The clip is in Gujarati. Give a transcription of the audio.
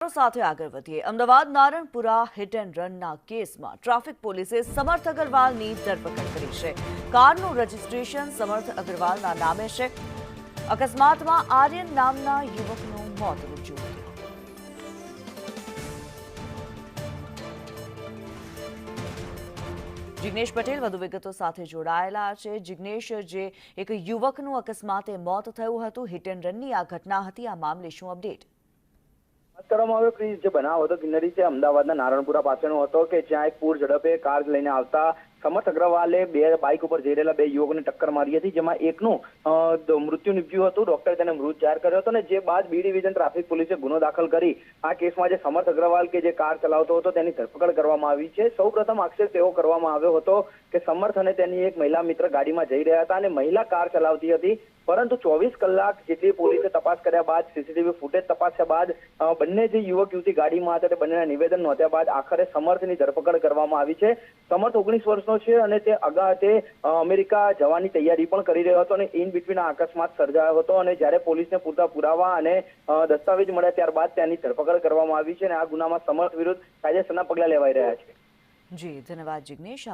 સમાચારો સાથે આગળ વધીએ। અમદાવાદ નારણપુરા હિટ એન્ડ રનના કેસમાં ટ્રાફિક પોલીસે સમર્થ અગ્રવાલની ધરપકડ કરી છે। કારનું રજીસ્ટ્રેશન સમર્થ અગ્રવાલના નામે છે। અકસ્માતમાં આર્યન નામના યુવકનું મોત નીપજ્યું હતું। જિગ્નેશ પટેલ વધુ વિગતો સાથે જોડાયેલા છે। જિગ્નેશ, જે એક યુવકનું અકસ્માતે મોત થયું હતું, હિટ એન્ડ રનની આ ઘટના હતી, આ મામલે શું અપડેટ? વાત કરવામાં આવે પ્લીઝ, જે બનાવ હતો કિન્નરી છે અમદાવાદના નારણપુરા પાસેનો હતો કે જ્યાં એક પૂર ઝડપે કાર લઈને આવતા સમર્થ અગ્રવાલે બે બાઇક ઉપર જઈ રહેલા બે યુવકોને ટક્કર મારી હતી, જેમાં એકનું મૃત્યુ નીપજ્યું હતું। ડોક્ટરે તેને મૃત જાહેર કર્યો હતો અને જે બાદ બી ડિવિઝન ટ્રાફિક પોલીસે ગુનો દાખલ કરી આ કેસમાં જે સમર્થ અગ્રવાલ કે જે કાર ચલાવતો હતો તેની ધરપકડ કરવામાં આવી છે। સૌપ્રથમ આક્ષેપ એવો કરવામાં આવ્યો હતો કે સમર્થ અને તેની એક મહિલા મિત્ર ગાડીમાં જઈ રહ્યા હતા અને મહિલા કાર ચલાવતી હતી, પરંતુ 24 કલાક જેટલી પોલીસે તપાસ કર્યા બાદ, સીસીટીવી ફૂટેજ તપાસ્યા બાદ બંને જે યુવક યુવતી ગાડીમાં હતા તે બંનેના નિવેદન નોંધ્યા બાદ આખરે સમર્થની ધરપકડ કરવામાં આવી છે। સમર્થ 19 વર્ષનો છે અને તે અમેરિકા જવાની તૈયારી પણ કરી રહ્યો હતો અને ઇન બિટવીન આ અકસ્માત સર્જાયો હતો અને જ્યારે પોલીસને પૂરતા પુરાવા અને દસ્તાવેજ મળ્યા ત્યારબાદ તેની ધરપકડ કરવામાં આવી છે અને આ ગુનામાં સમર્થ વિરુદ્ધ કાયદેસરના પગલાં લેવાઈ રહ્યા છે। જી, ધન્યવાદ જિગ્નેશ।